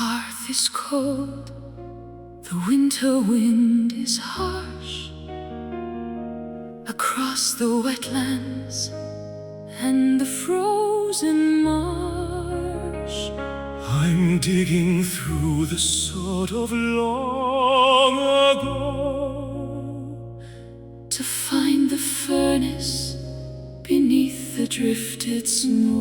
hearth is cold, the winter wind is harsh. Across the wetlands and the frozen marsh, I'm digging through the sort of long ago to find the furnace beneath the drifted snow.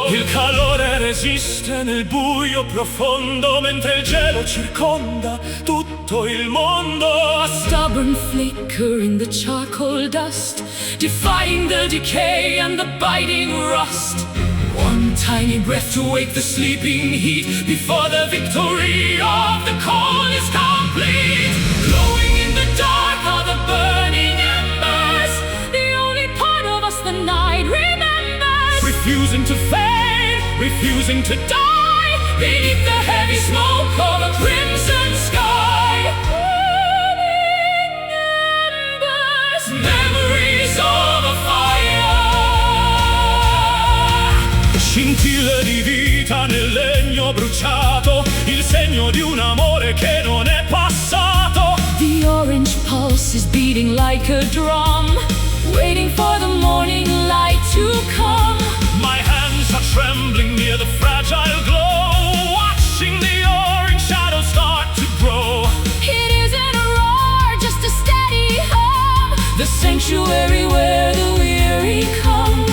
Il calore resiste nel buio profondo, mentre il gelo circonda tutto il mondo. A stubborn flicker in the charcoal dust, defying the decay and the biting rust. One tiny breath to wake the sleeping heat before the victory of the cold is complete. Glowing in the dark are the burning embers, the only part of us the night remembers. Refusing to fade, refusing to die, Beneath the heavy smoke of a crimson sky. Burning embers, memories of a fire. scintille di vita nel legno bruciato, il segno di un amore che non è passato. The orange pulse is beating like a drum, waiting for the morning light to come. My hands are trembling near the fragile glow, watching the orange shadows start to grow. It isn't a roar, just a steady hum, the sanctuary where the weary come.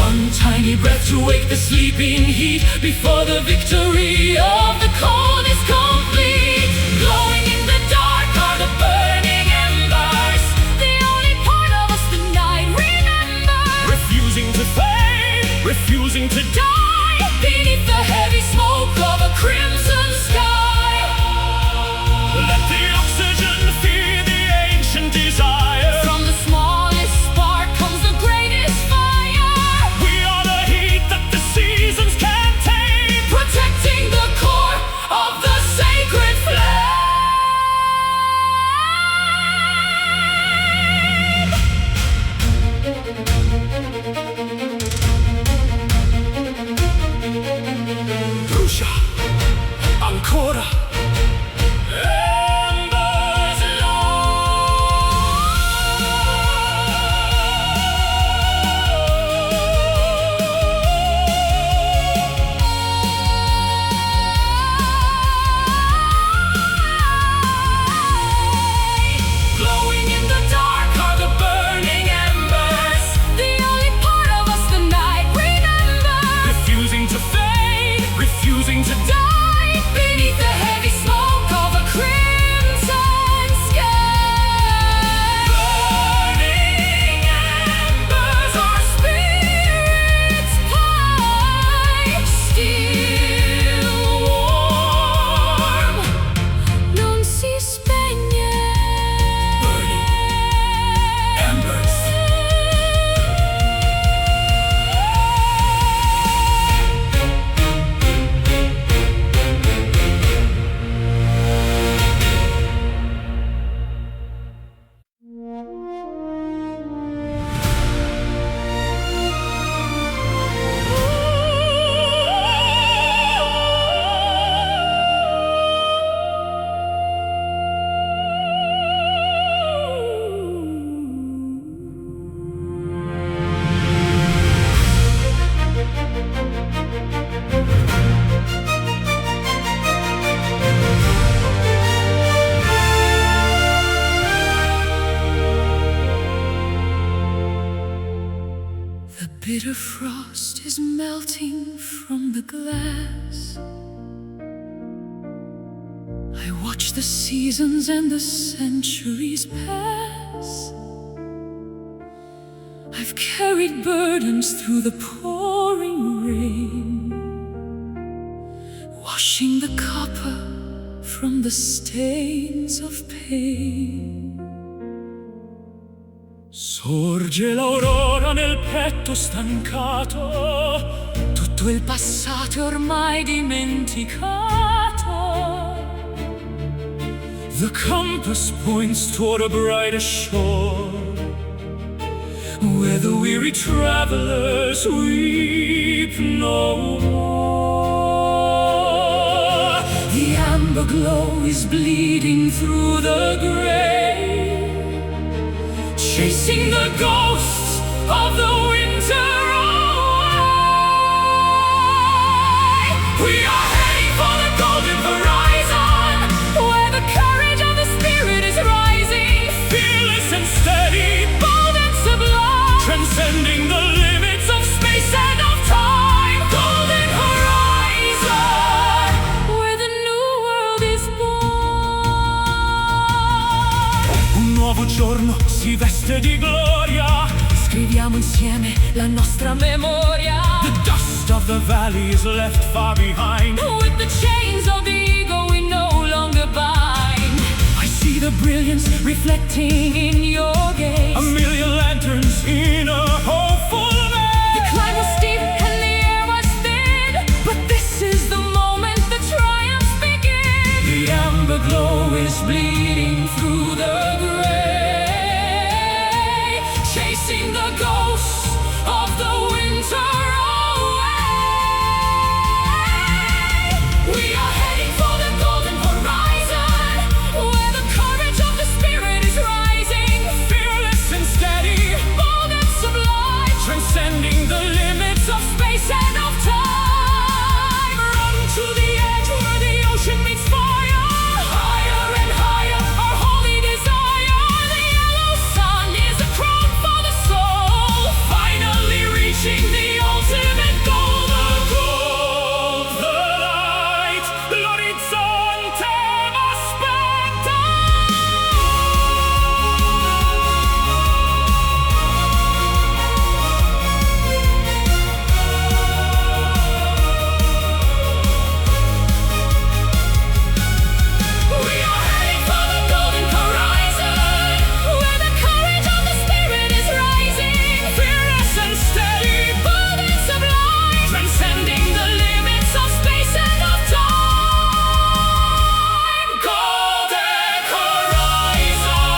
One tiny breath to wake the sleeping heat before the victory of the cold is complete. Glowing in the dark are the burning embers, the only part of us the night remembers. Refusing to fade, refusing to die, Beneath the heavy smoke of a crimson sky. let the oxygen feed the ancient desire. From the smallest spark comes the greatest fire, We are the heat that the seasons can't tame, protecting the core of the sacred flame. brucia ancora. Embers glowing in the dark are the burning embers, the only part of us the night remembers. Refusing to fade, refusing to die. Beneath the heavy smoke of a crimson sky. Burning embers, our spirits pine, still warm, non si spegne. Embers. The bitter frost is melting from the glass. I watch the seasons and the centuries pass. I've carried burdens through the pouring rain, washing the copper from the stains of pain. Sorge l'aurora nel petto stancato, Tutto il passato è ormai dimenticato. the compass points toward a brighter shore, where the weary travelers weep no more. amber glow is bleeding through the gray, chasing the ghosts of the winter away. We are heading for the golden horizon, where the courage of the spirit is rising, fearless and steady, bold and sublime, transcending the limits of space and of time. Golden horizon, where the new world is born. Un nuovo giorno si veste di gloria, scriviamo insieme la nostra memoria. the dust of the valley is left far behind. With the chains of the ego we no longer bind. I see the brilliance reflecting in your gaze. A million lanterns in a hopeful maze. The climb was steep and the air was thin, but this is the moment the triumphs begin. The amber glow is Bleeding through the gray, chasing the ghosts of the winter away. We are heading for the golden horizon, where the courage of the spirit is rising, fearless and steady, bold and sublime, transcending the limits of space and of time. Run to the edge where the ocean meets fire, higher and higher, our holy desire. The yellow sun is a crown for the soul, finally reaching the ultimate goal. the gold, the light, l'orizzonte aspetta. We are heading for the golden horizon, where the courage of the spirit is rising, Fearless and steady, bold and sublime, transcending the limits of space and of time. Golden horizon,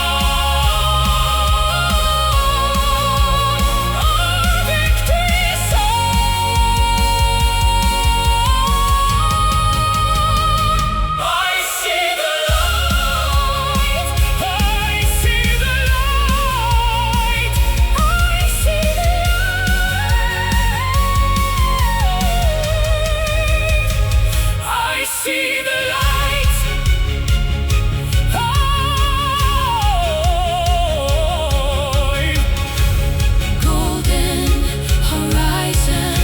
our victory song. I see the light, I see the light. I see the light, I see the light. Oh, Golden horizon.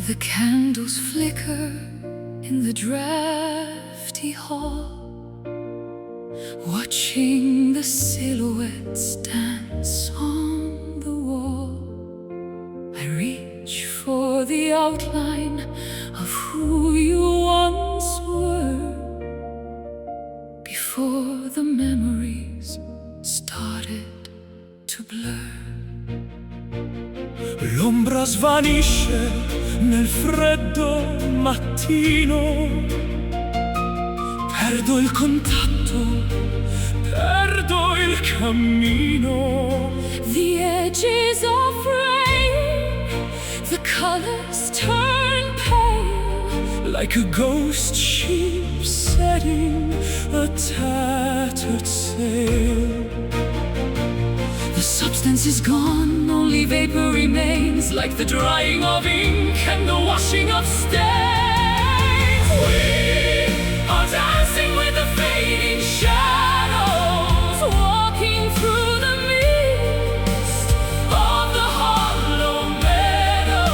The candles flicker in the drafty hall, watching the silhouettes dance on the wall. I reach for the outline of who you once were, before the memories started to blur. l'ombra svanisce nel freddo mattino. Perdo il contatto, perdo il cammino. The edges are fraying, the colors turn pale, Like a ghost ship setting a tattered sail. the substance is gone, only vapor remains, like the drying of ink and the washing of stains. We are dancing with the fading shadows, walking through the mist of the hollow meadow,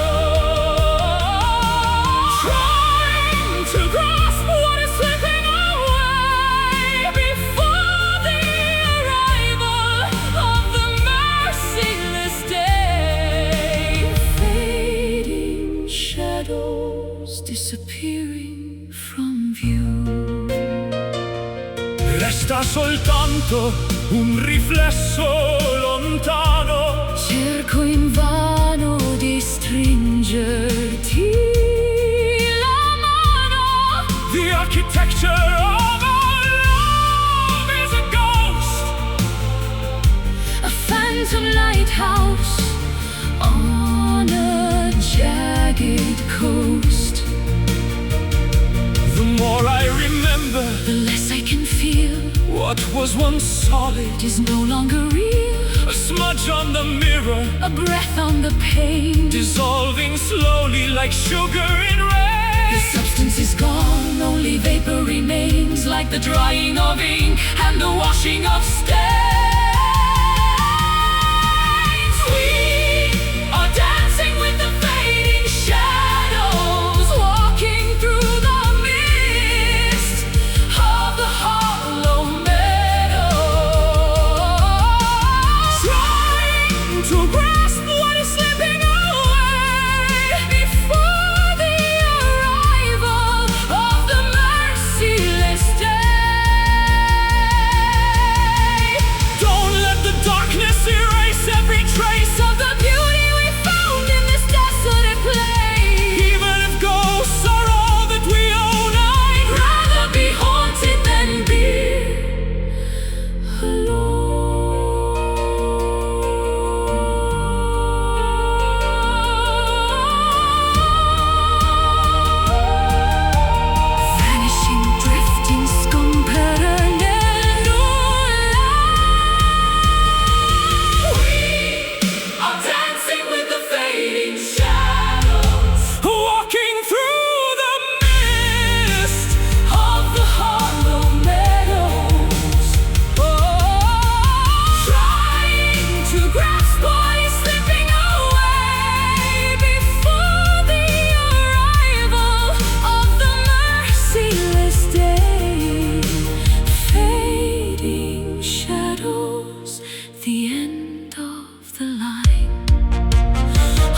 trying to grasp what is slipping away before the arrival of the merciless day. Fading shadows disappearing from view. Resta soltanto un riflesso lontano. Cerco invano di stringerti la mano. The architecture of our love is a ghost, A phantom lighthouse on a jagged coast. The more I remember, The less I can feel. what was once solid, It is no longer real. a smudge on the mirror, A breath on the pane. dissolving slowly like sugar in The rain. substance is gone, only vapor remains, like the drying of ink and the washing of stains. We are dancing with the fading shadows, walking through the mist of the hollow meadow, Trying to grasp what is slipping away before the arrival of the merciless day. Don't let the darkness erase every trace Of the beauty we found in this desolate place. Even if ghosts are all that we own, I'd Rather be haunted than be alone. Vanishing, drifting, scomparare nel nulla. We are dancing with the fading shadows walking through the mist. of the hollow meadows, trying to grasp what is slipping away before the arrival of the merciless day. Fading shadows, the end of the line.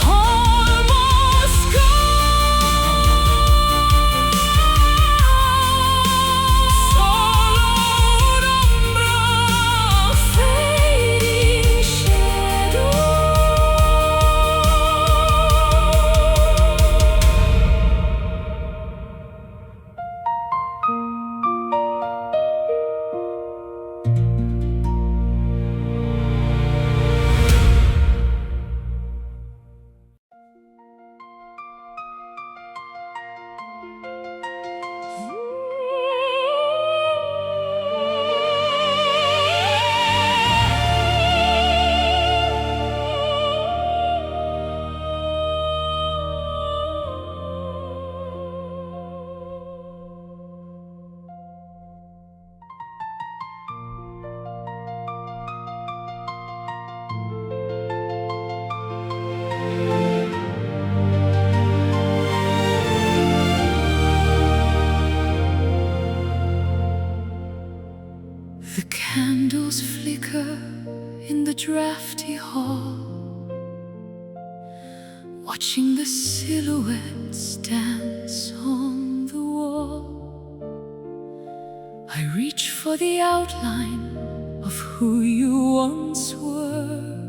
Almost gone. Solo un'ombra, fading shadow. The candles flicker in the drafty hall, watching the silhouettes dance on the wall. I reach for the outline of who you once were,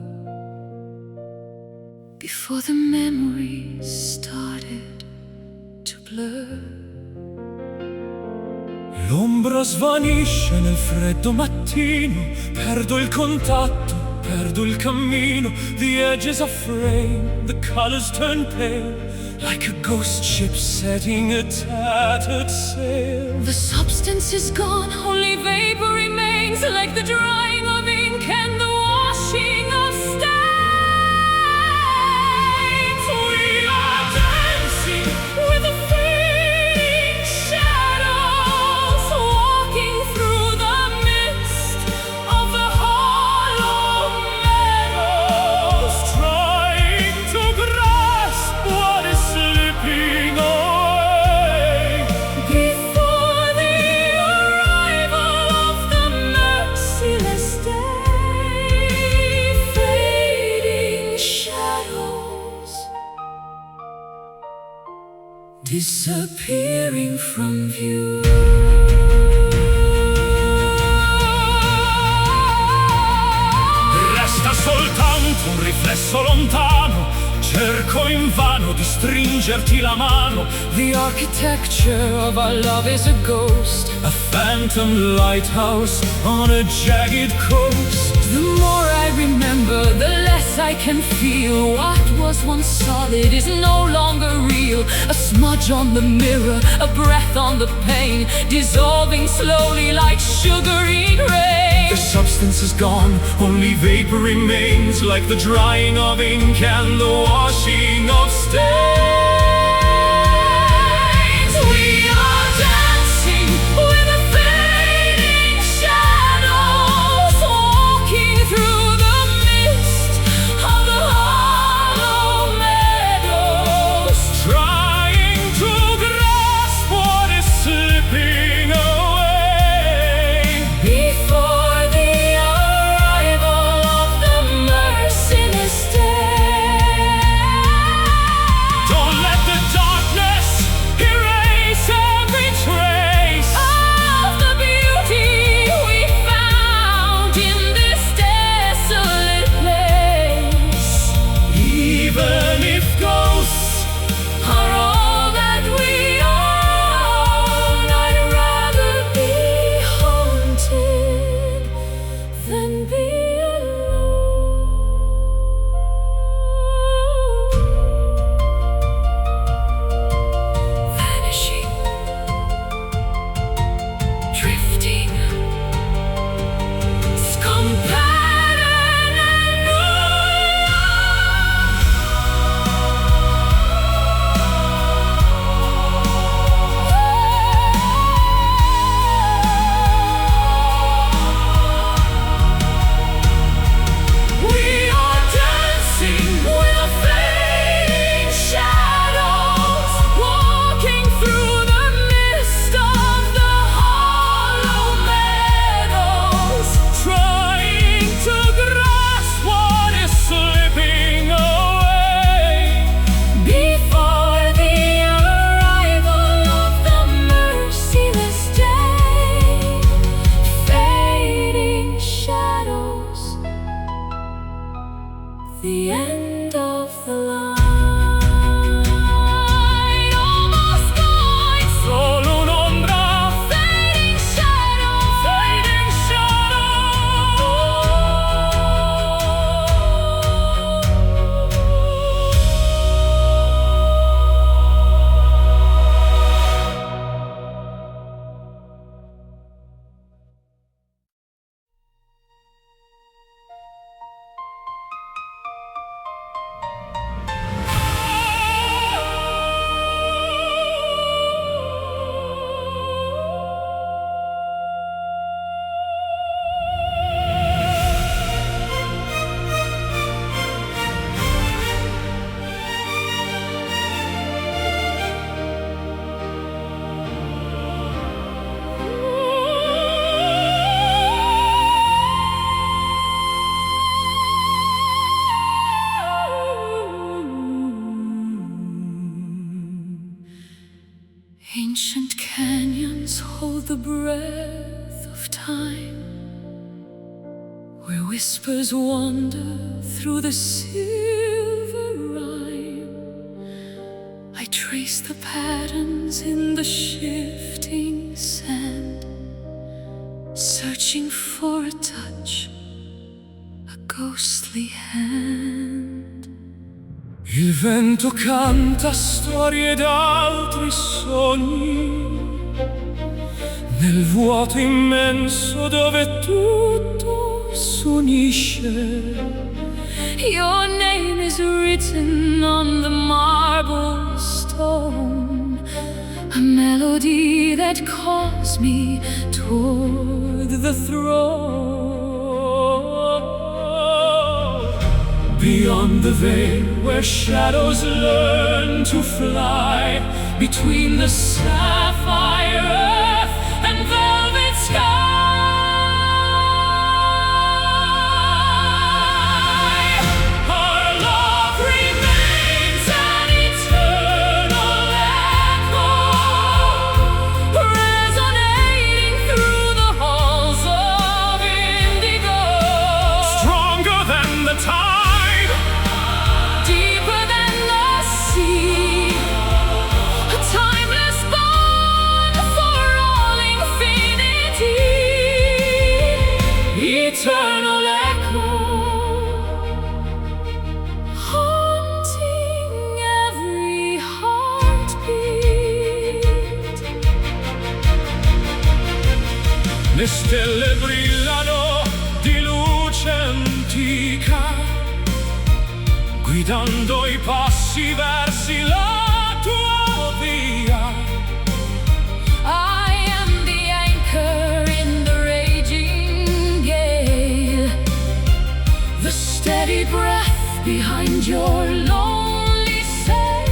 before the memories started to blur. L'ombra svanisce nel freddo mattino, perdo il contatto, perdo il cammino. The edges are framed, the colors turn pale, like a ghost ship setting a tattered sail. The substance is gone, only vapor remains, like the drying of ink and the washing of stains. We are dancing with the fading shadows. disappearing from view. Resta soltanto un riflesso lontano, cerco invano di stringerti la mano. The architecture of our love is a ghost, a phantom lighthouse on a jagged coast. The more I remember, the less I can feel. What was once solid is no longer real. A smudge on the mirror, a breath on the pane, dissolving slowly like sugary rain. The substance is gone, only vapor remains, like the drying of ink and the washing of stains. We are dancing with the fading shadows, walking through the mist of the hollow meadows, trying to grasp what is slipping away before the arrival of the merciless day. Don't let the darkness erase every trace of the beauty we found in this desolate place. even if ghosts Are all that we own, I'd rather be haunted than be alone. Vanishing, drifting, scum-pattern and we are dancing with the fading shadows, walking through the mist of the hollow meadows, trying to grasp what is slipping away before the arrival of the merciless day. Fading shadows, the end of the line. Almost gone, solo un'ombra, fading shadows, fading Ancient canyons hold the breath of time, where whispers wander through the silver rime. I trace the patterns in the shifting sand, searching for a touch, a ghostly hand. Il vento canta storie d'altri sogni, nel vuoto immenso dove tutto s'unisce. Your name is written on the marble stone, a melody that calls me toward the throne. Beyond the veil where shadows learn to fly, Between the sapphire earth and velvet sky, our love remains an eternal stelle brillano di luce antica, guidando i passi versi la tua via. I am the anchor in the raging gale, the steady breath behind your lonely sail.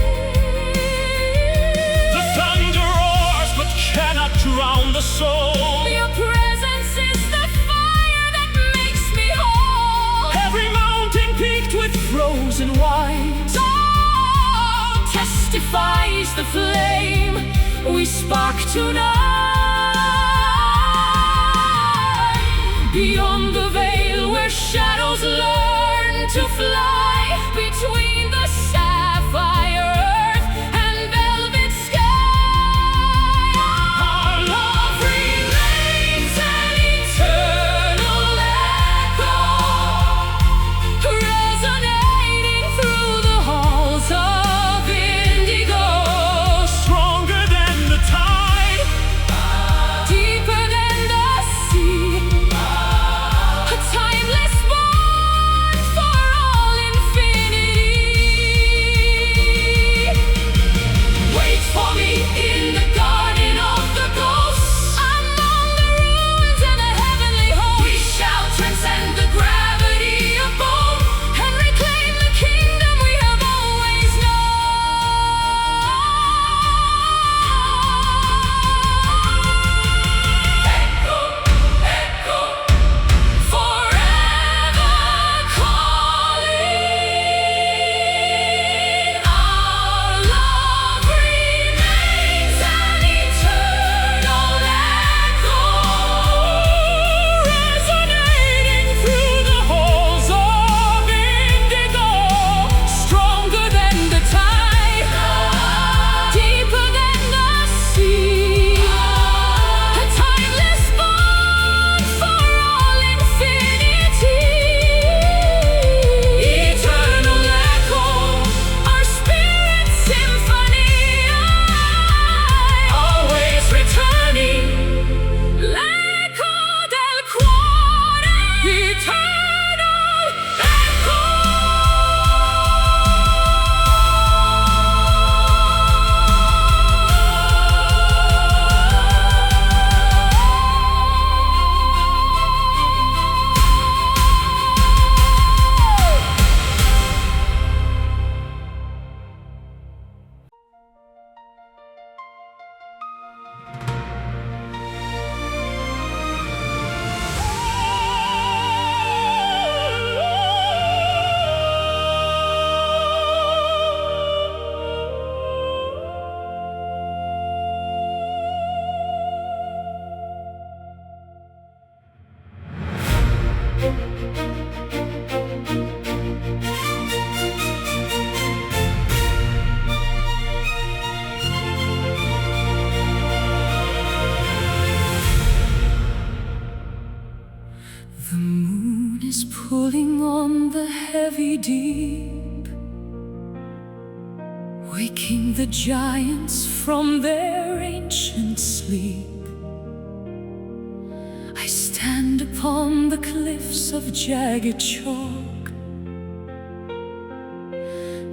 The thunder roars but cannot drown the soul. Your presence is the fire that makes me whole. Every mountain peaked with frozen white, All testifies the flame we spark tonight. Beyond the veil where shadows learn to fly, between the sapphire earth and velvet sky, our love remains an eternal echo, resonating through the halls of indigo. stronger than the tide, Deeper than the sea, a timeless bond for all infinity. Wait for me in the garden of the ghosts, among the ruins and the heavenly hosts. We shall transcend the gravity of both and reclaim the kingdom we have always known. Echo, forever calling. Our love remains an eternal echo, resonating through the halls of indigo. stronger than the tide, deeper than the sea, a timeless bond for all infinity. Eternal echo, our spirit symphony, always returning. L'eco del cuore, eternal echo. The moon is pulling on the heavy deep, waking the giants from their ancient sleep. I stand upon the cliffs of jagged chalk,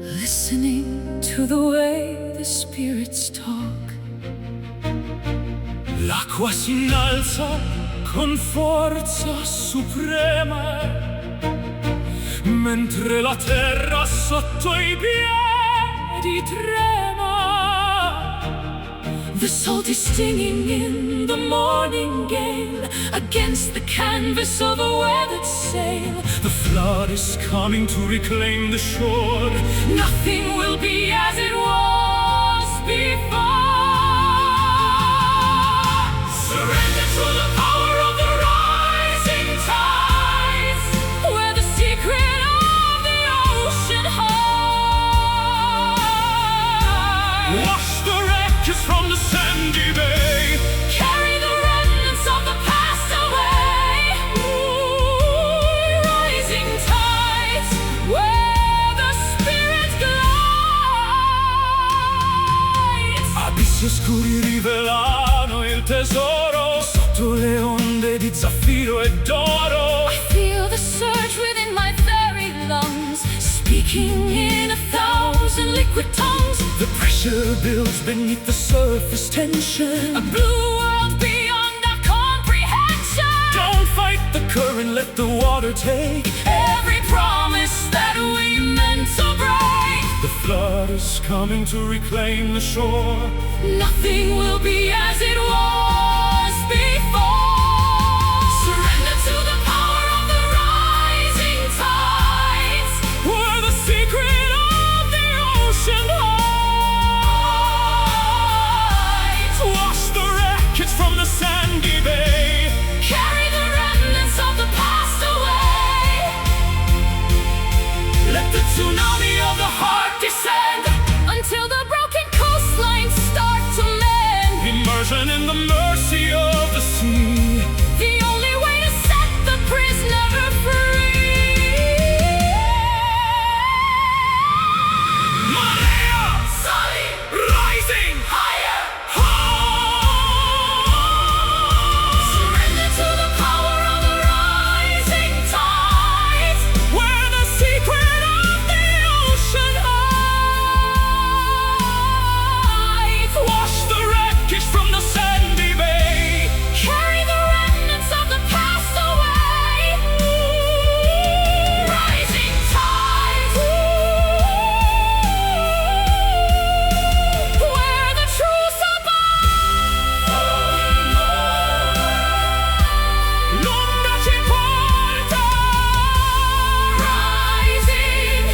listening to the way the spirits talk. L'acqua si innalza con forza suprema, mentre la terra sotto i piedi trema. The salt is stinging in the morning gale, against the canvas of a weathered sail. The flood is coming to reclaim the shore. Nothing will be as it was before. Surrender to the power of the rising tides, where the secret of the ocean hides. Wash the wreckage from the sandy bay. Carry the remnants of the past away. Ooh, rising tides, where the spirit glides. Abissi oscuri rivelano il tesoro, sotto le onde di zaffiro e d'oro. I feel the surge within my very lungs, speaking in 1,000 liquid tongues. The pressure builds beneath the surface tension, A blue world beyond our comprehension. Don't fight the current, let the water take Every promise that we meant to break. The flood is coming to reclaim the shore. Nothing will be as it was before. Surrender to the power of the rising tides. We're the secret of the ocean hides. Wash the wreckage from the sandy bay. Carry the remnants of the past away. Let the tsunami of the heart descend Until the broken coastlines start to mend. Immersion in the mercy of the sea. The only way to set the prisoner free. Marea, Sully, rising higher. high. Surrender to the power of the rising tides. We're the secret of the ocean hides. Wash the wreckage from the sandy bay. Carry the remnants of the past away. Rising tides. Where the truth above. L'onda ci porta. Rising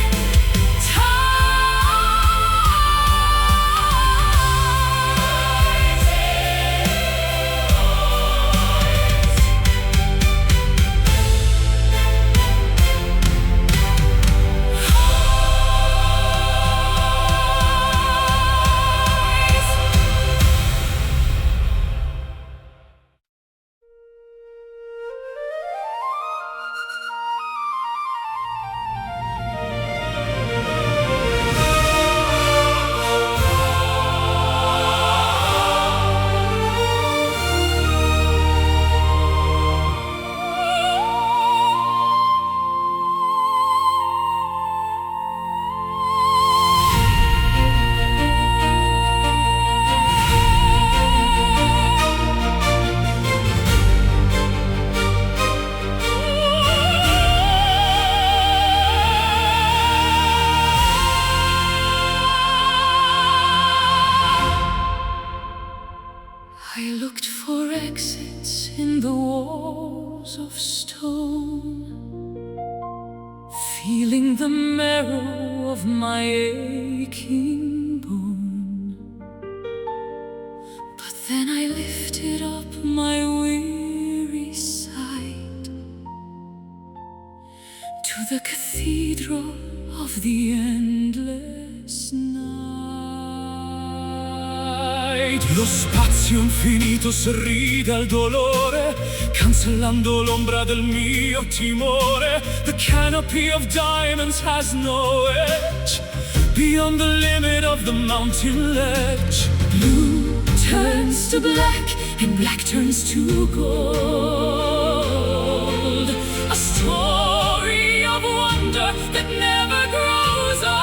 I looked for exits in the walls of stone, feeling the marrow of my aching bone. But then I lifted up my weary sight to the cathedral of the endless night. Lo spazio infinito sorride al dolore, cancellando l'ombra del mio timore. The canopy of diamonds has no edge beyond the limit of the mountain ledge. Blue turns to black and black turns to gold. A story of wonder that never grows old.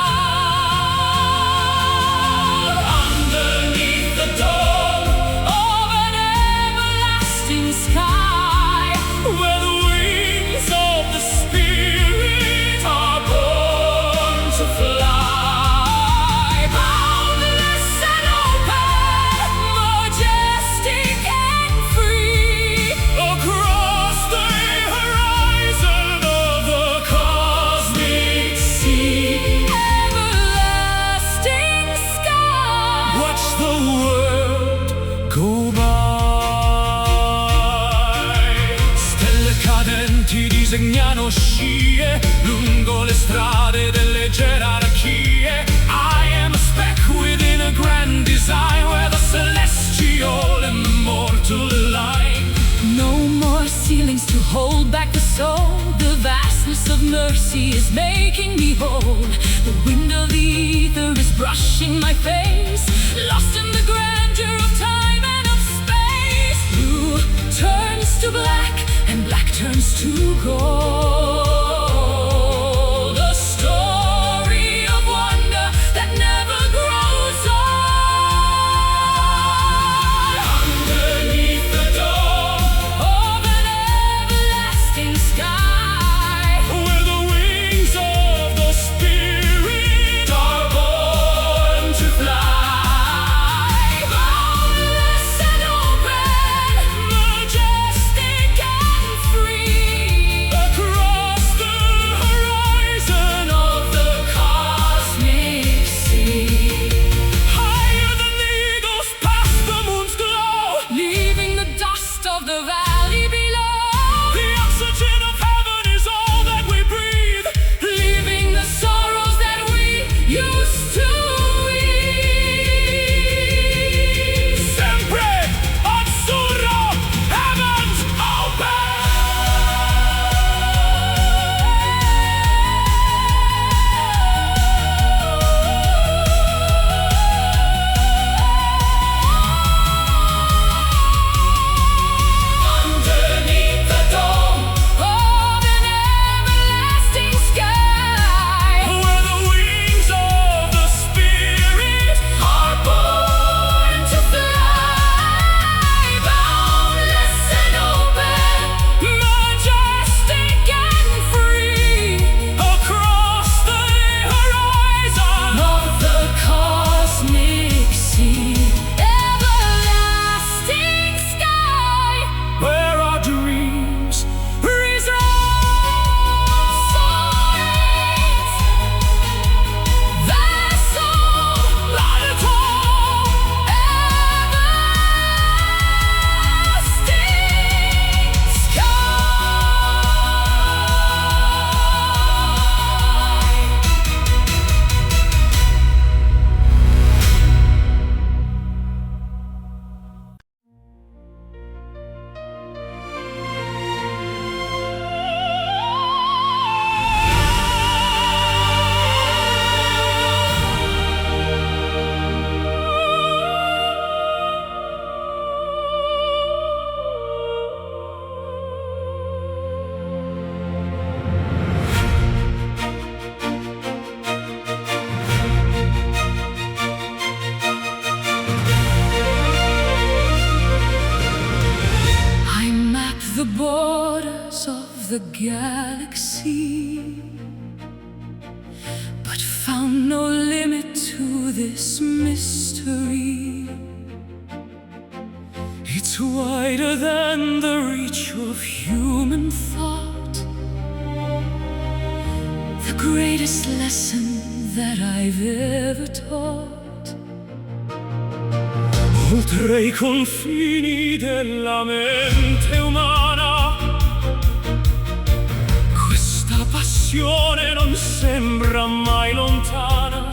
Underneath the dome of an everlasting sky, Where the wings of the spirit are born to fly. boundless and open, majestic and free. Across the horizon of the cosmic sea. Everlasting sky. Watch the world go by. Stelle cadenti disegnano scie lungo le strade delle gerarchie. I am a speck within a grand design, where the celestial immortal line. No more ceilings to hold back the soul. The vastness of mercy is making me whole. The wind of the ether is brushing my face, lost in the grandeur of time and of space. Blue turns to black and black turns to gold. A story of wonder that never grows old. Underneath the dome of an everlasting sky, where the wings of the Spirit are born to fly. Boundless and open, majestic and free, across the horizon of the cosmic sea. higher than the eagles past the moon's glow. Leaving the dust of the valley below, The oxygen of heaven is all that we breathe. leaving the sorrows that we used to ease. Sempre azzurro, heavens Underneath the dome of an everlasting sky, where the wings of the Spirit are born to fly. Boundless and open, majestic and free, across the horizon. of the cosmic sea. Everlasting sky, Where our dreams reside. Vessel, Baritone, everlasting I map the borders of the galaxy, but found no limit to this mystery. It's wider than the reach of human thought. The greatest lesson that I've ever taught. Oltre i confini della mente umana, questa passione non sembra mai lontana.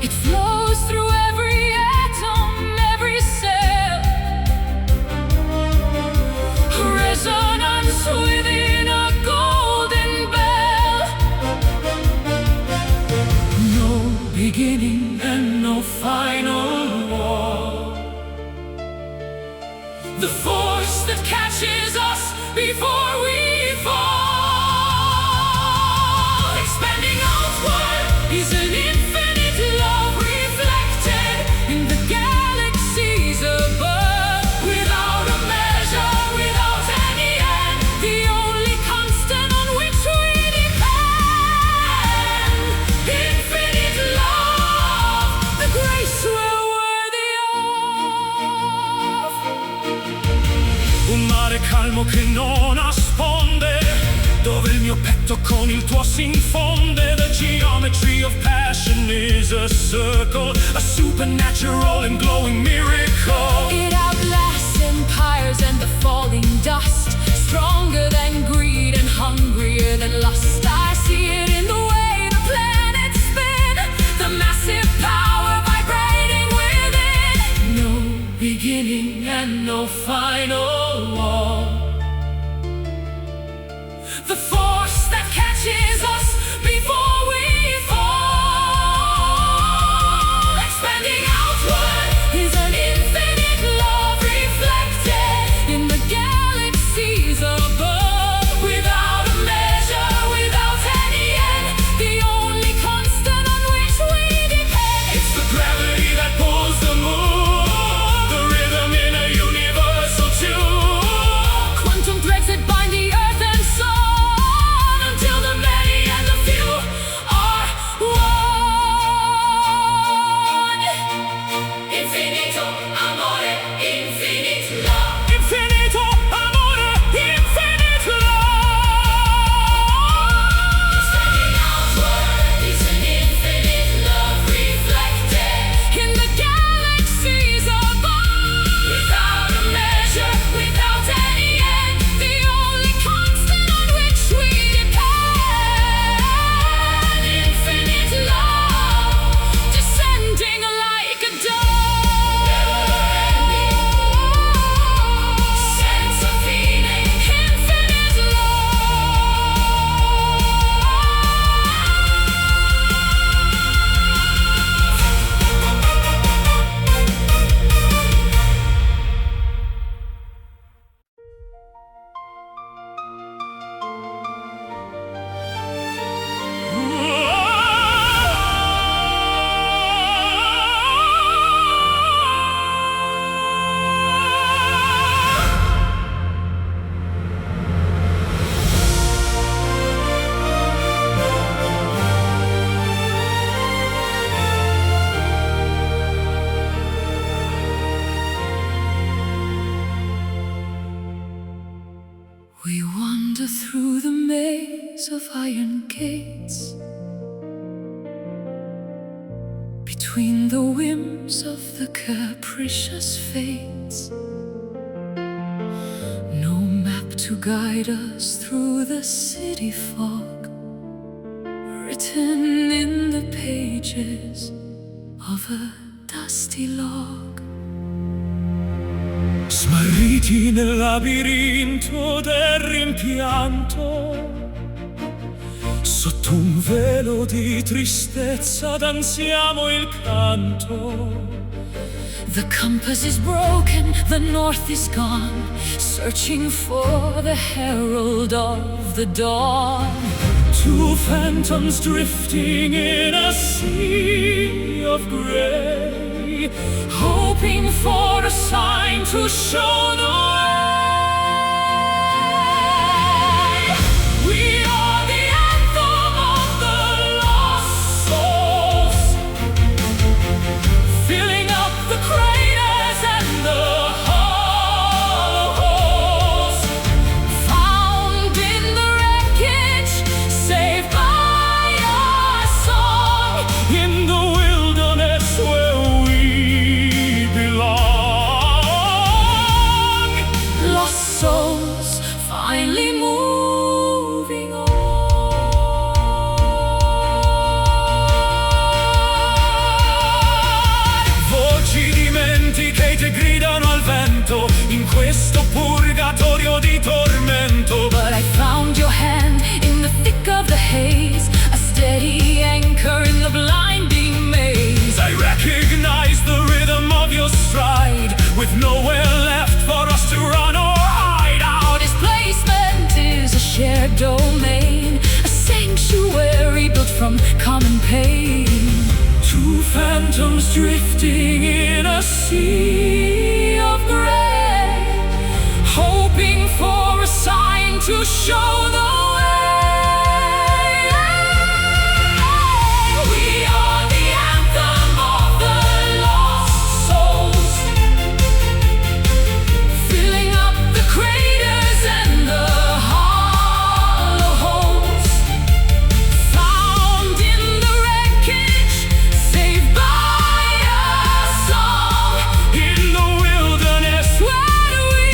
It flows through every atom, every cell. Resonance within a golden bell. No beginning and no final war. The force that catches us before we fall. Expanding outward is an infinite love reflected in the galaxies above. Without a measure, without any end, the only constant on which we depend. Infinite love, the grace we're worthy of. Un mare calmo che non nasconde, dove il mio petto con il tuo si infonde. The geometry of passion is a circle, a supernatural and glowing miracle. It outlasts empires and the falling dust, stronger than greed and hungrier than lust. I see it in the way the planets spin, the massive power vibrating within. No beginning and no final wall. The force that catches us before we fall. Expanding outward is an infinite love reflected in the galaxy. days of iron gates, between the whims of the capricious fates. No map to guide us through the city fog, written in the pages of a dusty log. Smarriti nel labirinto del rimpianto, sotto un velo di tristezza danziamo il canto. The compass is broken, the north is gone, searching for the herald of the dawn. Two phantoms drifting in a sea of gray, hoping for a sign to show the way. We are the anthem of the lost souls, filling up the craters and the hollows, found in the wreckage, saved by our song, in the wilderness where we belong. lost souls finally moving on. Voci dimentiche che gridano al vento in questo purgatorio di tormento. But I found your hand in the thick of the haze, a steady anchor in the blinding maze. I recognize the rhythm of your stride, with nowhere left for us to run or hide. Our displacement is a shared domain, a sanctuary built from common pain. Two phantoms drifting in a sea of gray, Hoping for a sign to show the way. We are the anthem of the lost souls, filling up the craters and the hollows, found in the wreckage, saved by a song, in the wilderness. where we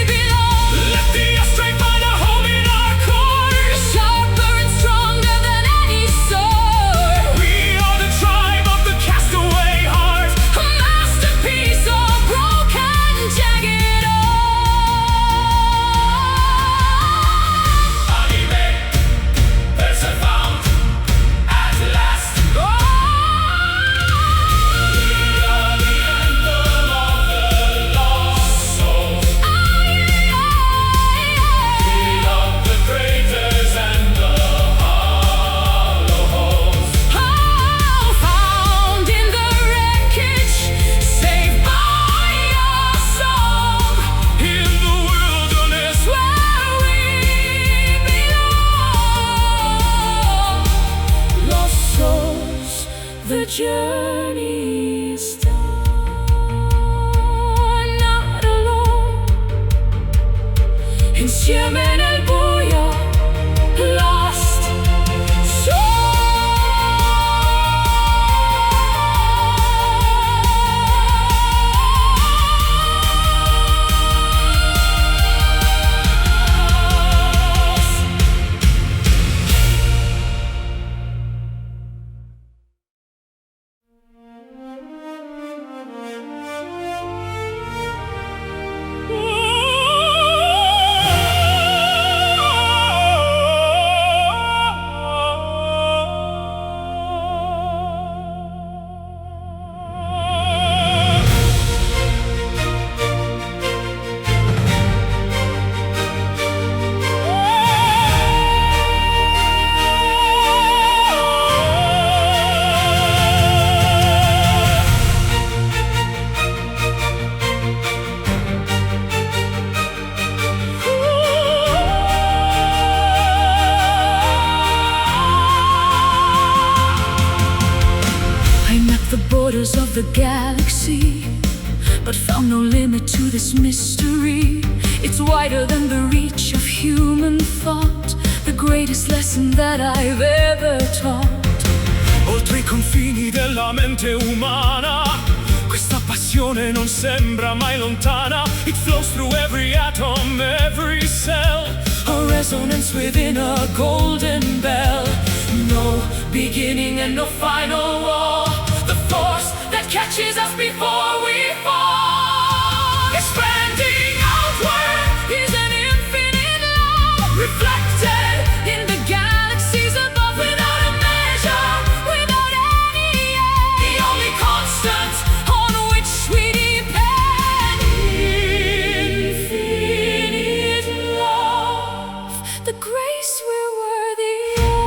belong. Let the astray find a home in our core. Sharper and stronger than any sword, We are the tribe of the castaway heart. a masterpiece of broken, jagged art. Anime, there's a found at last. We are the anthem of the lost souls. Fill up the craters and the hollows. Found in the wreckage, saved by a song, In the wilderness, where we belong. Lost souls, the journey is done. Not alone, insieme nel buio, lost souls. borders of the galaxy, but found no limit to this mystery. It's wider than the reach of human thought, the greatest lesson that I've ever taught. Oltre i confini della mente umana, questa passione non sembra mai lontana. It flows through every atom, every cell, A resonance within a golden bell. No beginning and no final war. The force that catches us before we fall. Expanding outward is an infinite love, reflected in the galaxies above, without a measure, without any end. The only constant on which we depend. Infinite love, the grace we're worthy of.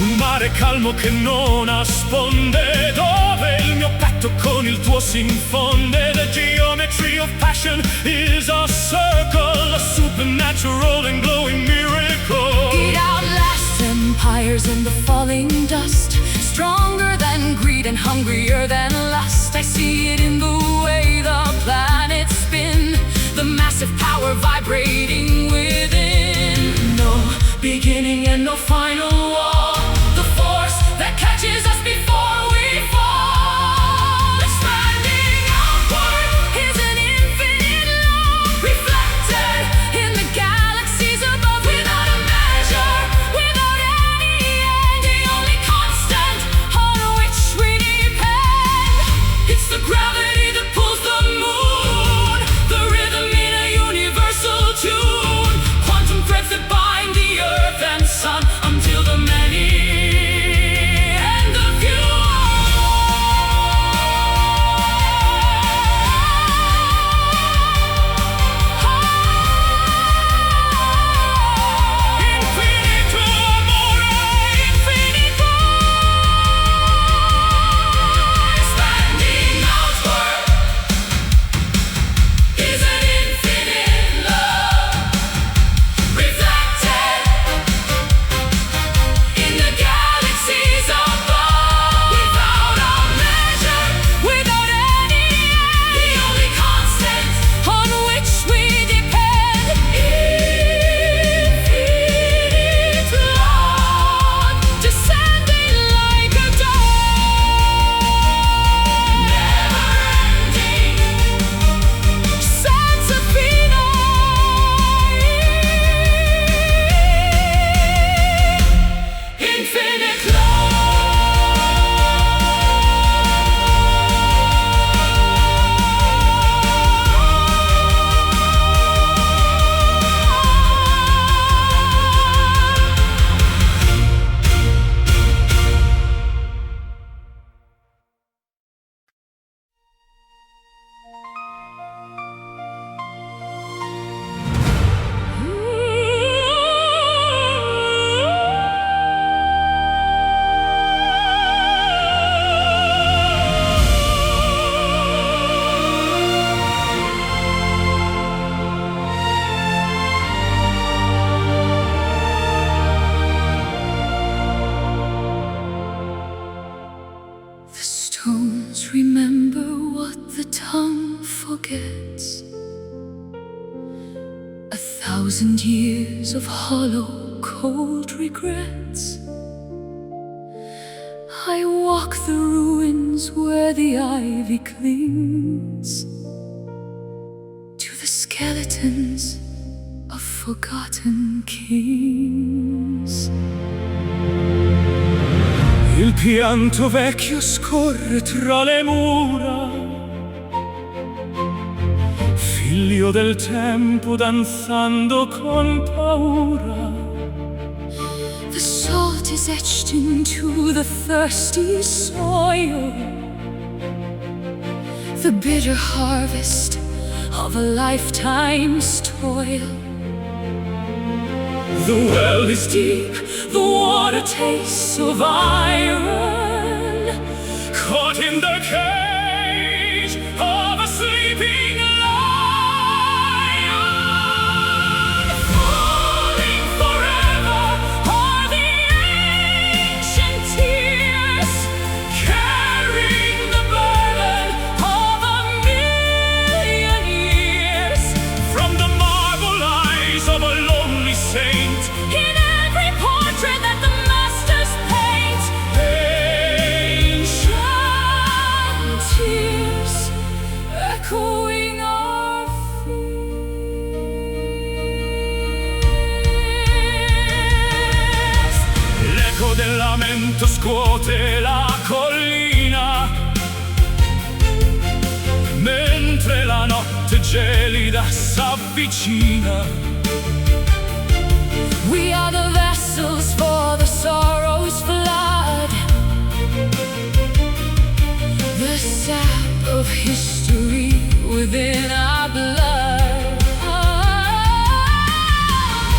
un mare calmo che non nasconde, dove il mio petto con il tuo si infonde. The geometry of passion is a circle, a supernatural and glowing miracle. It outlasts empires in the falling dust, stronger than greed and hungrier than lust. I see it in the way the planets spin, the massive power vibrating within. No beginning and no final war. The force that catches us before we fall. Expanding outward is an infinite love, reflected in the galaxies above, without a measure, without any end. The only constant on which we depend. It's the gravity that pulls the moon, the rhythm in a universal tune, quantum threads that bind the earth and sun, until the many and the few. Infinito amore, infinito. Expanding outward is an infinite love, reflected in the galaxies above, without a measure, without any end. The only constant on which we depend. Infinite love, descending like a dawn, never ending, sense of infinite The stones remember what the tongue forgets. 1,000 years of hollow, cold regrets. I walk the ruins where the ivy clings to the skeletons of forgotten kings. Il pianto vecchio scorre tra le mura, figlio del tempo danzando con paura. The salt is etched into the thirsty soil, the bitter harvest of a lifetime's toil. The well is Deep, the water tastes of iron, caught in the cage of a sleeping lion. falling forever are the ancient tears, carrying the burden of a million years. From the marble eyes of L'eco del lamento scuote la collina, mentre la notte gelida s'avvicina. We are the vessels for the sorrow's flood, the sap of history within our blood.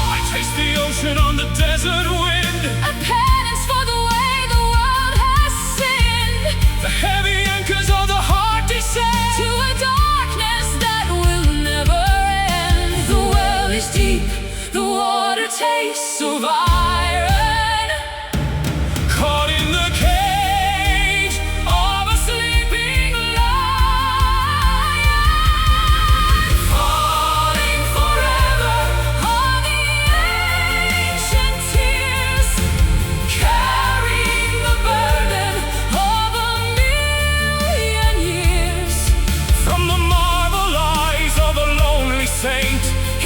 I taste the ocean on the desert wind, A penance for the way the world has sinned. the heavy anchors of the heart descend To a darkness that will never end. The well is deep, the water tastes of iron, caught in the cage of a sleeping lion, falling forever on the ancient tears, carrying the burden of a million years. from the marble eyes of a lonely saint.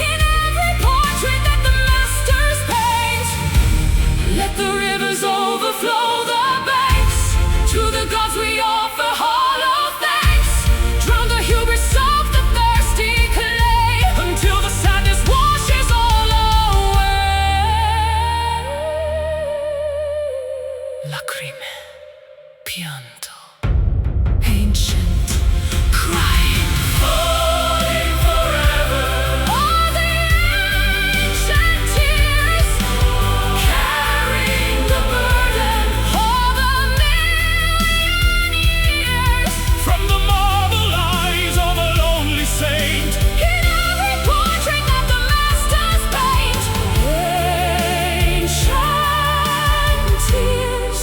In every portrait that the masters paint, let the rivers overflow the banks. To the gods we offer hollow thanks. Drown the hubris of the thirsty clay, Until the sadness washes all away. Lacrime, pianto, ancient crying, falling forever, all the ancient tears, carrying the burden of a million years. from the marble eyes of a lonely saint. In every portrait that the masters paint, ancient tears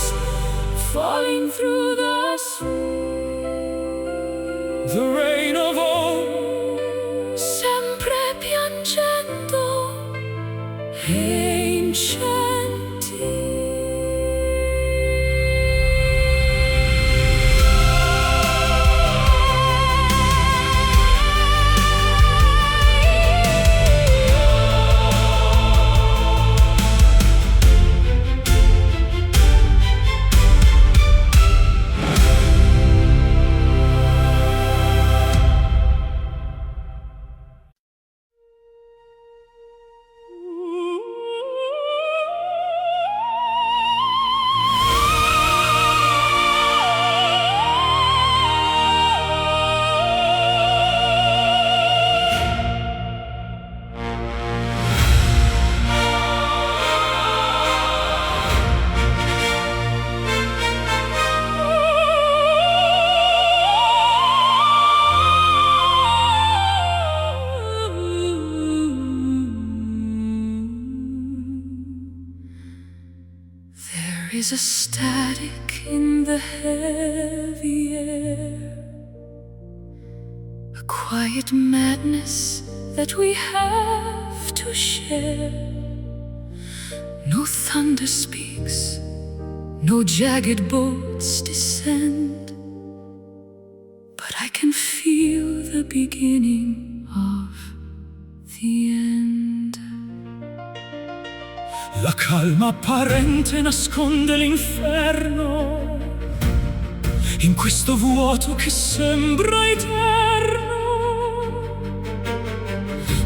falling through the sweet. The rain of old, Sempre piangendo, ancient There is a static in the heavy air, a quiet madness that we have to share. No thunder speaks, no jagged bolts descend, but I can feel the beginning of the end. la calma apparente nasconde l'inferno, in questo vuoto che sembra eterno.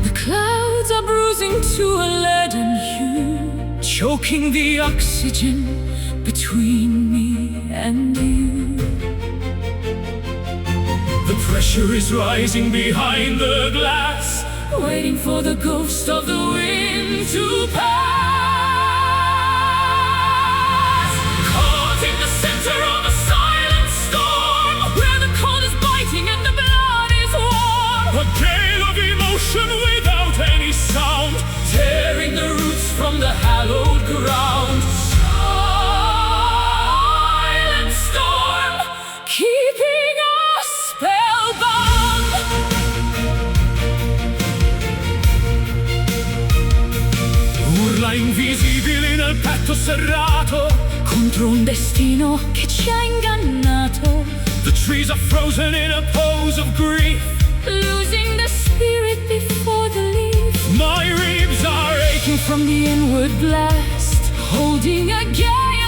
The clouds are bruising to a leaden hue, Choking the oxygen between me and you. The pressure is rising behind the glass, Waiting for the ghost of the wind to pass. caught in the center of a silent storm, Where the cold is biting and the blood is warm. a gale of emotion without any sound, Tearing the roots from the hallowed ground. Silent storm, keeping us spellbound. urla invisibili nel petto serrato, Contro un destino che ci ha ingannato. the trees are frozen in a pose of grief. Losing the spirit before the leaf. My ribs are aching From the inward blast, holding a gale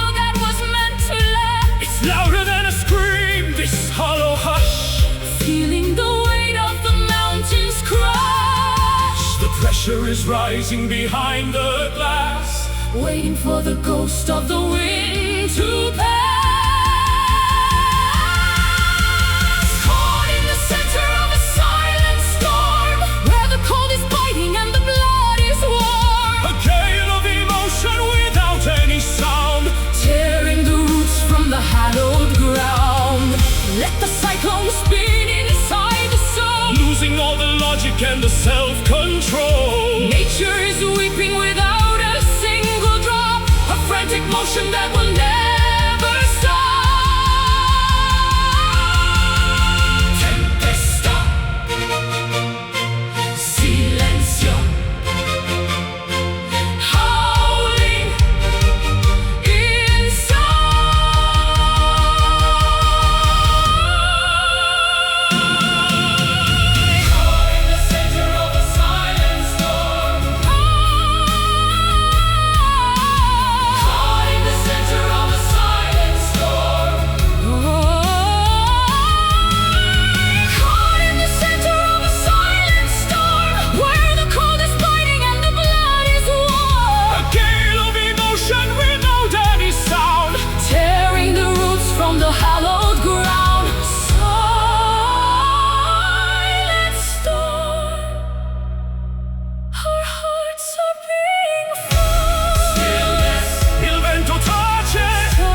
Pressure is rising behind the glass, waiting for the ghost of the wind to pass. Caught in the center of a silent storm, where the cold is biting and the blood is warm. a gale of emotion without any sound, Tearing the roots from the hallowed ground. Let the cyclone spin inside the soul, losing all the logic and the self-control. Nature is weeping without a single drop, a frantic motion that will never stop. Tempesta, silencio, howling inside. Caught in the center of a silent storm. Caught in the center of a silent storm. Caught in the center of a silent storm, where the cold is biting and the blood is warm. A gale of emotion without any sound, Tearing the roots from the hallowed ground. Silent storm, our hearts are being formed. stillness, il vento tace, Silent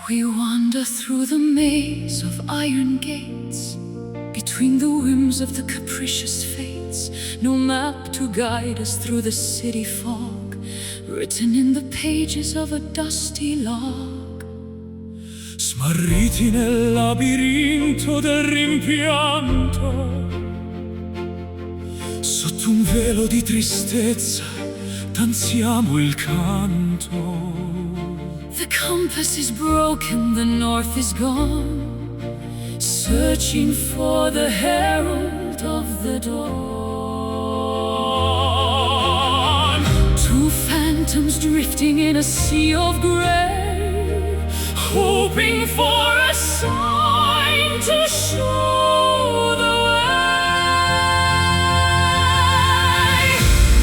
We wander through the maze of iron gates, between the whims of the capricious fates. No map to guide us through the city fog, written in the pages of a dusty log. smarriti nel labirinto del rimpianto, sotto un velo di tristezza danziamo il canto. The compass is broken, the north is gone, searching for the herald of the dawn. Two phantoms drifting in a sea of gray, Hoping for a sign to show the way.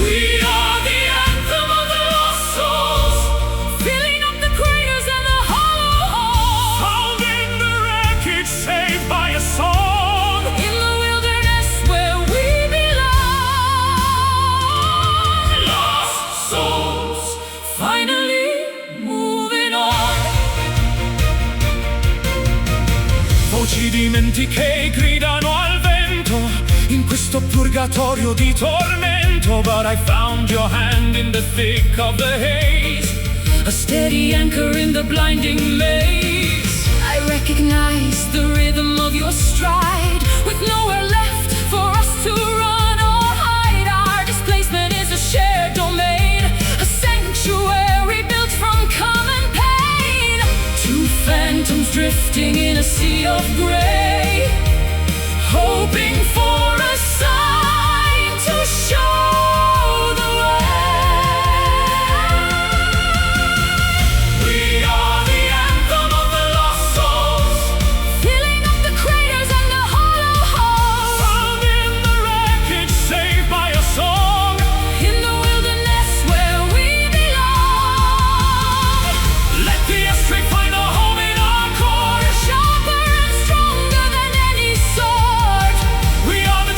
we are the anthem of the lost souls, Filling up the craters and the hollow halls. found in the wreckage, saved by a song. In the wilderness where we belong. Lost souls, Finally moving on. voci dimentiche gridano al vento, in questo purgatorio di tormento. But I found your hand in the thick of the haze, A steady anchor in the blinding maze. I recognize the rhythm of your stride, with nowhere left for us to run or hide. Our displacement is a shared domain, a sanctuary built from common pain. Two phantoms drifting in a sea of gray, hoping for a sign to show the way. we are the anthem of the lost souls, Filling up the craters and the hollow halls. found in the wreckage, saved by a song. In the wilderness where we belong. Let the ashtray find a home in our core. Sharper and stronger than any sword. We are the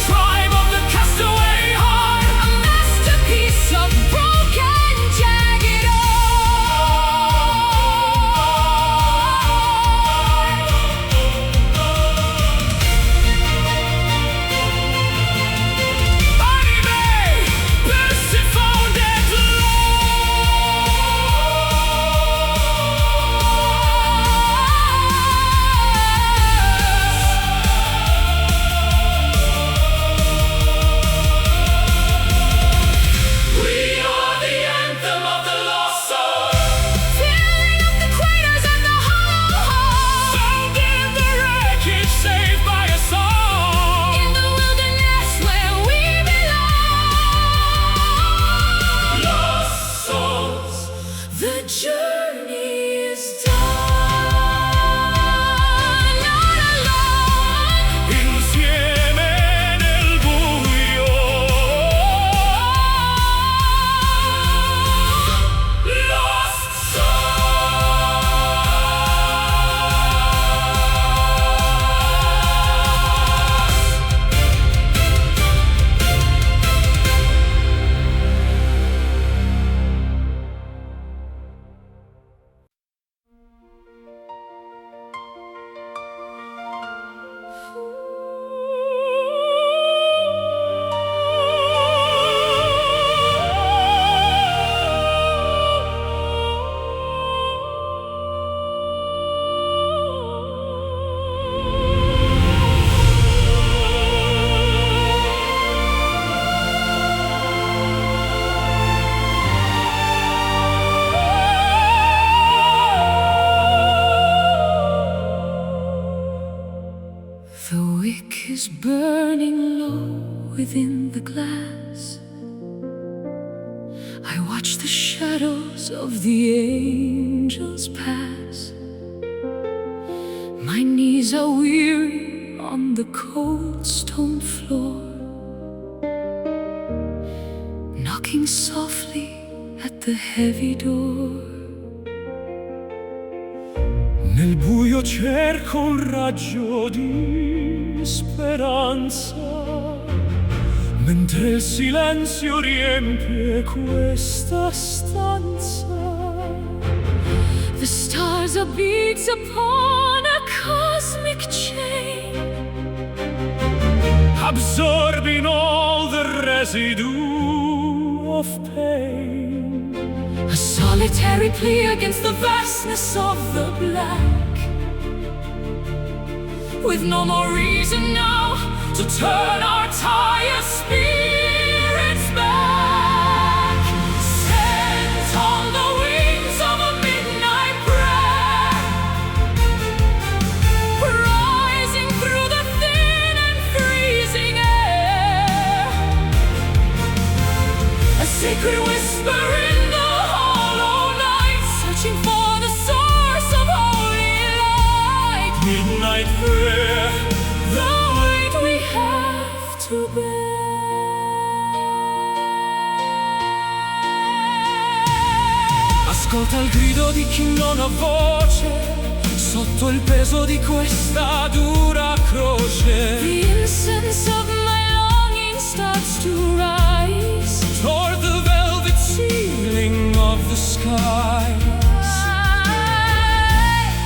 within the glass. I watch the shadows of the angels pass. My knees are weary on the cold stone floor, knocking softly at the heavy door. Nel buio cerco un raggio di speranza, mentre il silenzio riempie questa stanza. The stars are beads upon a cosmic chain, absorbing all the residue of pain. a solitary plea against the vastness of the black, with no more reason now to turn our tired spirits back. Sent on the wings of a midnight prayer, rising through the thin and freezing air, a sacred whisper in the hollow night, searching for the source of holy light. Midnight prayer, The weight we have to bear. ascolta il grido di chi non ha voce, sotto il peso di questa dura croce. The incense of my longing starts to rise Toward the velvet ceiling of the skies.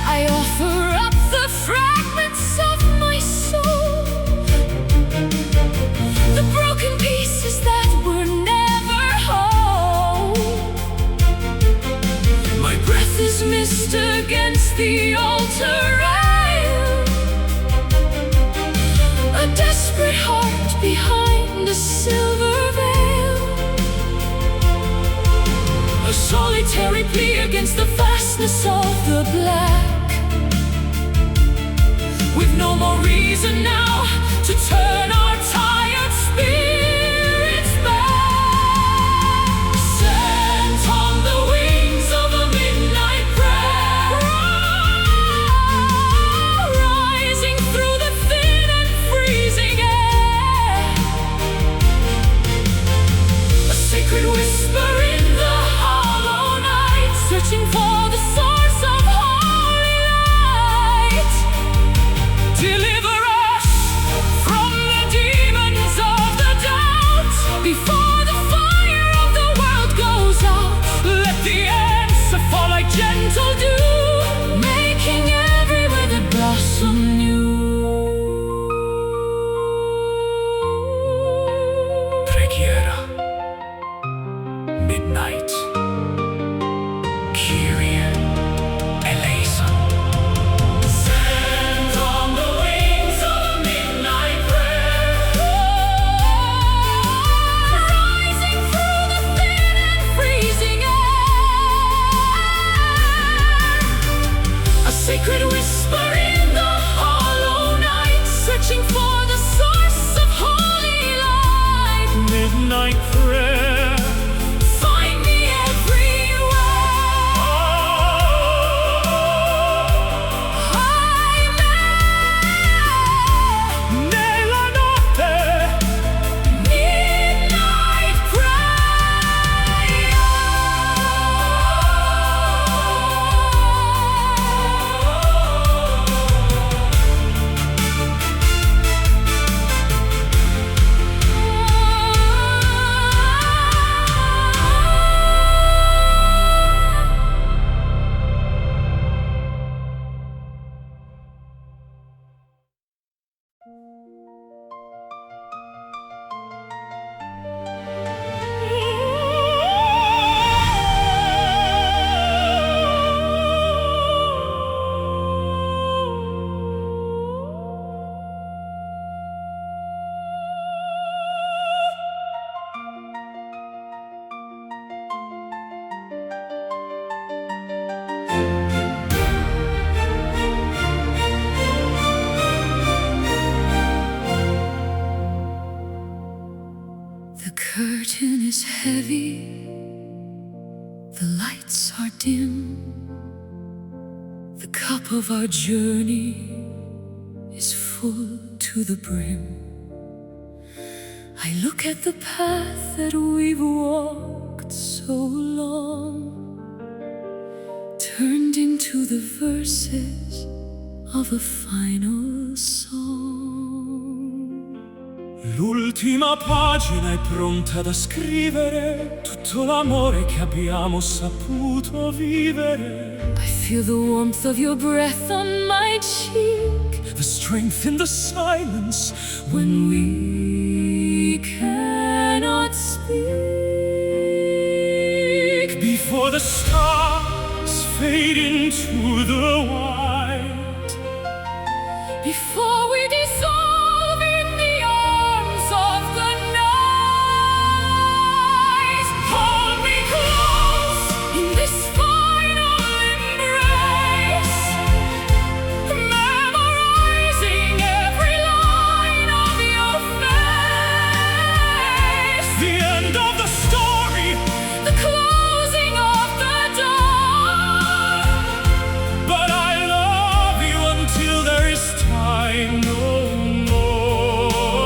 I offer up the fragments of my soul, the broken pieces that were never whole. My breath is missed against the altar rail, a desperate heart behind a silver veil, a solitary plea against the vastness of the black, with no more reason now to turn our tired spirits back. Sent on the wings of a midnight prayer, rising through the thin and freezing air, a sacred whisper in the hollow night, searching for the source of holy light. Deliver us from the demons of the dark. heavy, the lights are dim. The cup of our journey is full to the brim. I look at the path that we've walked so long, turned into the verses of a final song. L'ultima pagina è pronta da scrivere tutto l'amore che abbiamo saputo vivere. I feel the warmth of your breath on my cheek, The strength in the silence when we cannot speak. before the stars fade into the white. Before we dissolve in the arms of the night, hold me close in this final embrace, memorizing every line of your face. The end of the story, The closing of the door, but I love you until there is time no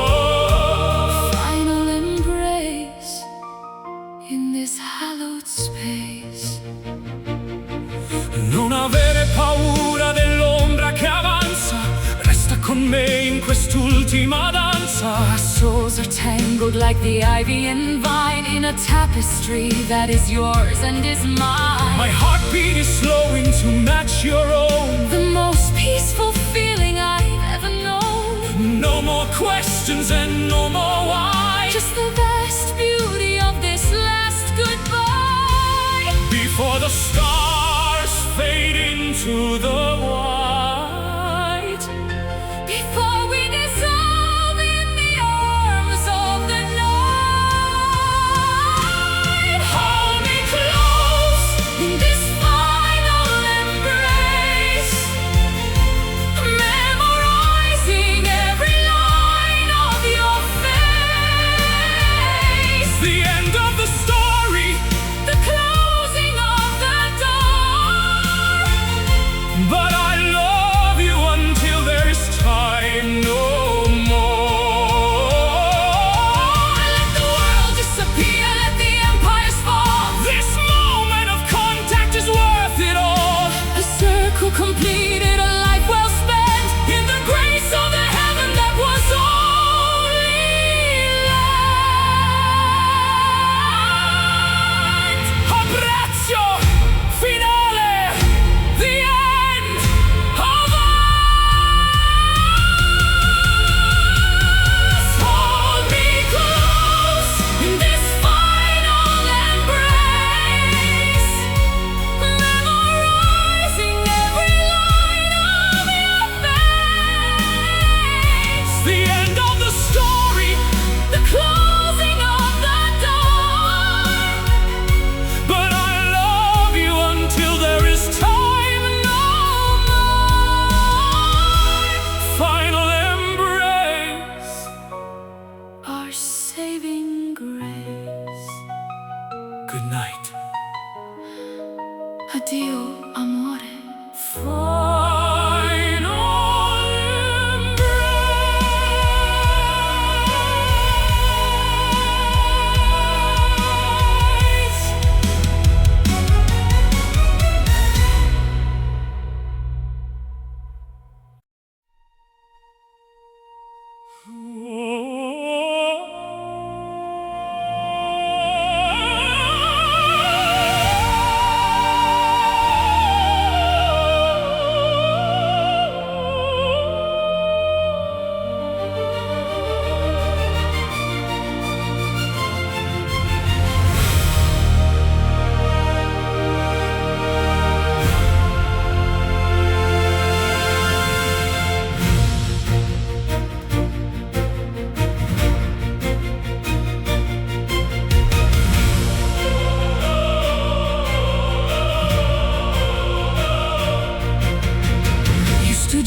more. final embrace in this hallowed space. Non avere paura dell'ombra che avanza, resta con me in quest'ultima danza. Our souls are tangled like the ivy and vine in a tapestry that is yours and is mine. My heartbeat is slowing to match your own. The most peaceful feeling I've ever known. No more questions and no more why. Just the vast beauty of this last goodbye. Before the stars fade into the white. Before we dissolve in the arms of the night, hold me close in this final embrace, memorizing every line of your face. The end of the story, The closing of the door, but I love you until there is time no more. let the world disappear, let the empires fall. This moment of contact is worth it all. A circle completed, a life well spent, In the grace of the heaven that was only lent. abbraccio finale, the end of us. Hold me close in this final embrace, memorizing every line of your face. The end of the story, The closing of the door, but I love you until there is time no more. Final embrace. our saving grace. Good night. Addio, amore. Final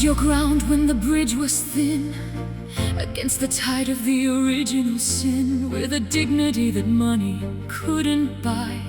Your ground when the bridge was thin, against the tide of the original sin, with a dignity that money couldn't buy,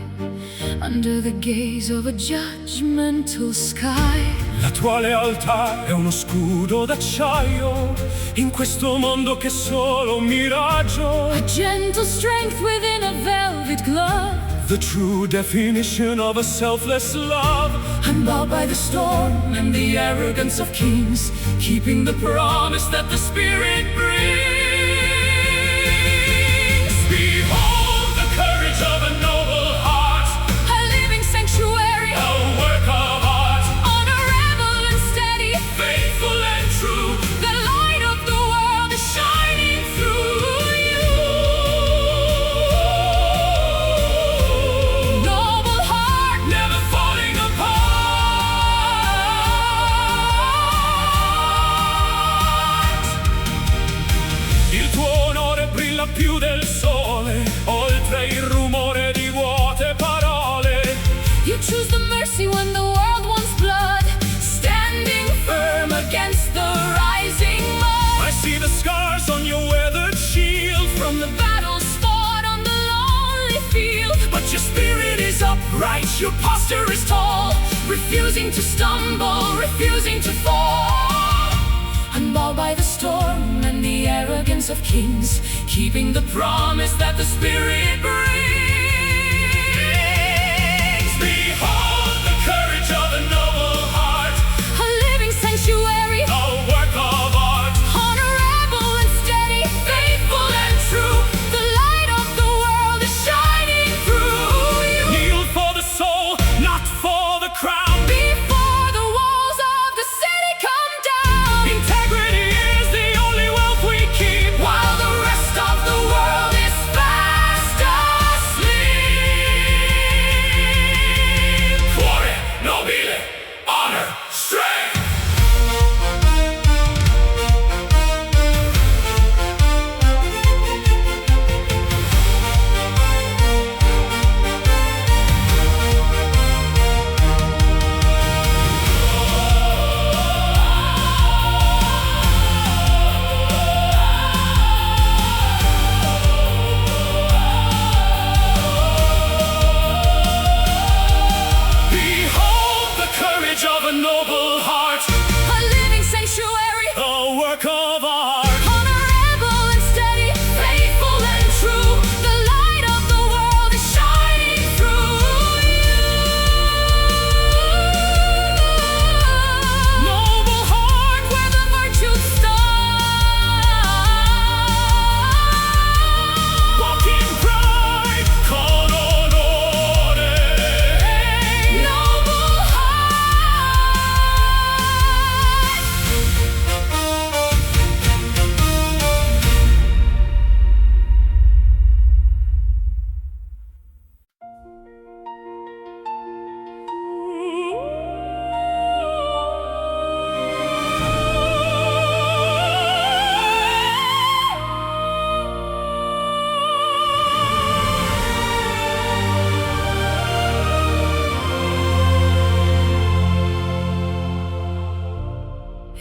under the gaze of a judgmental sky. La tua lealtà è uno scudo d'acciaio in questo mondo che è solo un miraggio. A gentle strength within a velvet glove, the true definition of a selfless love. I'm bowed by the storm and the arrogance of kings, keeping the promise that the Spirit brings. Behold the courage of a noble heart, a living sanctuary, a work of art, honorable and steady, faithful and true. the light of the world is shining through you. Noble heart, Never falling apart. Il tuo onore brilla più del sole, oltre il rumore di vuote parole. you choose the mercy when the world wants blood, standing firm against the rising mud. I see the scars on your weathered shield, From the battles fought on the lonely field, but your spirit is upright, your posture is tall, refusing to stumble, refusing to fall. Unbowed by the storm and the arrogance of kings, keeping the promise that the Spirit brings. Behold the courage of a noble heart, A living sanctuary, a work of art, honorable and steady, faithful and true, the light of the world is shining through you. kneel for the soul, not for the crown. Before the walls of the city come down, Integrity is the only wealth we keep, while the rest of the world is fast asleep. cuore nobile, honor, strength. Behold the courage of a noble heart, A living sanctuary, a work of art, honorable and steady, faithful and true, the light of the world is shining through you. Noble heart where the virtues stand, walk in pride, con onore. noble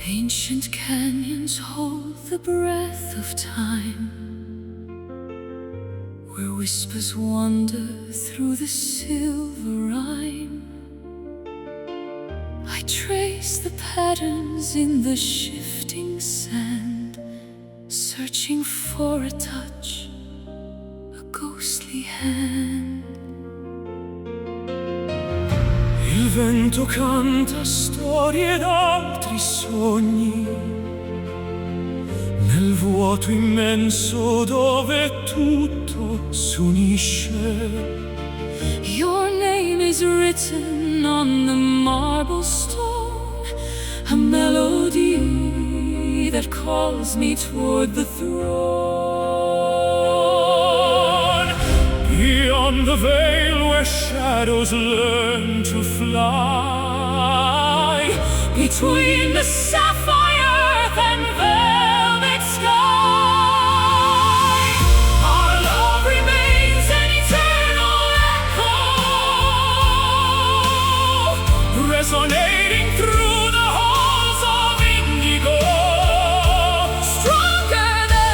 Ancient canyons hold the breath of time, where whispers wander through the silver rime. I trace the patterns in the shifting sand, searching for a touch, a ghostly hand. Il vento canta storie d'altri sogni, nel vuoto immenso dove tutto s'unisce. Your name is written on the marble stone, a melody that calls me toward the throne. Beyond the veil where shadows learn to fly, Between the sapphire earth and velvet sky, our love remains an eternal echo, resonating through the halls of indigo. stronger than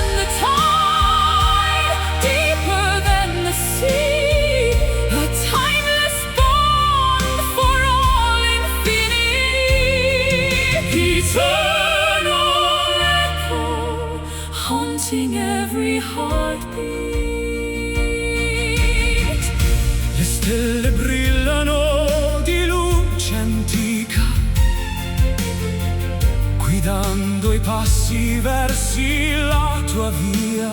passi versi la tua via.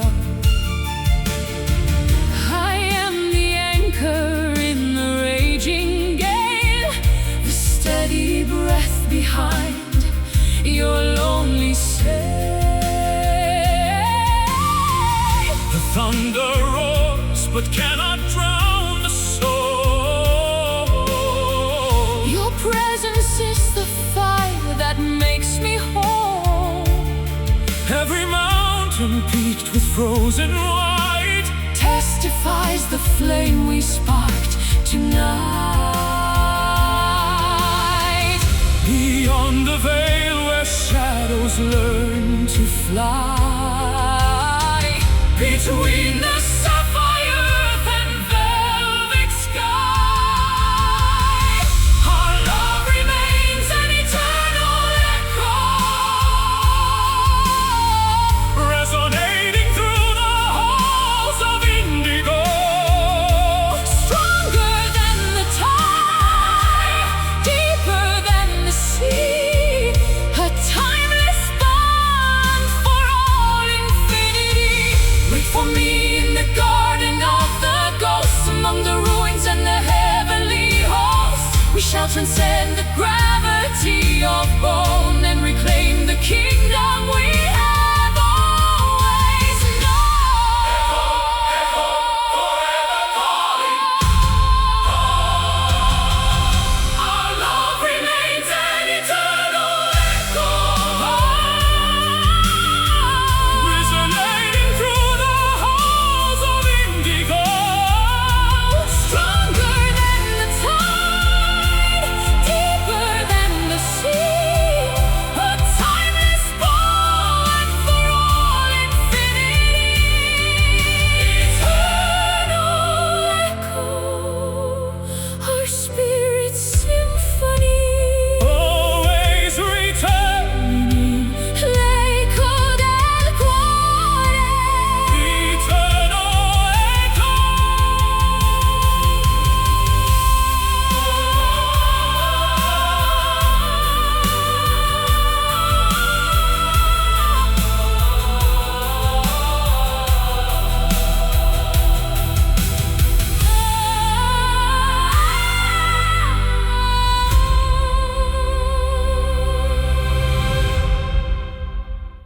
I am the anchor in the raging gale, the steady breath behind your lonely sail. The thunder roars but cannot drown the soul. Your presence is the fire that makes me whole. Every mountain peaked with frozen white Testifies the flame we sparked tonight. beyond the veil where shadows learn to fly. Between the sapphire earth and velvet sky, our love remains an eternal echo, resonating through the halls of indigo. Stronger than the tide, deeper than the sea, a timeless bond for all infinity. Wait for me in the garden of the ghosts, among the ruins and the heavenly halls. We shall transcend the gravity of bone and reclaim the kingdom we have.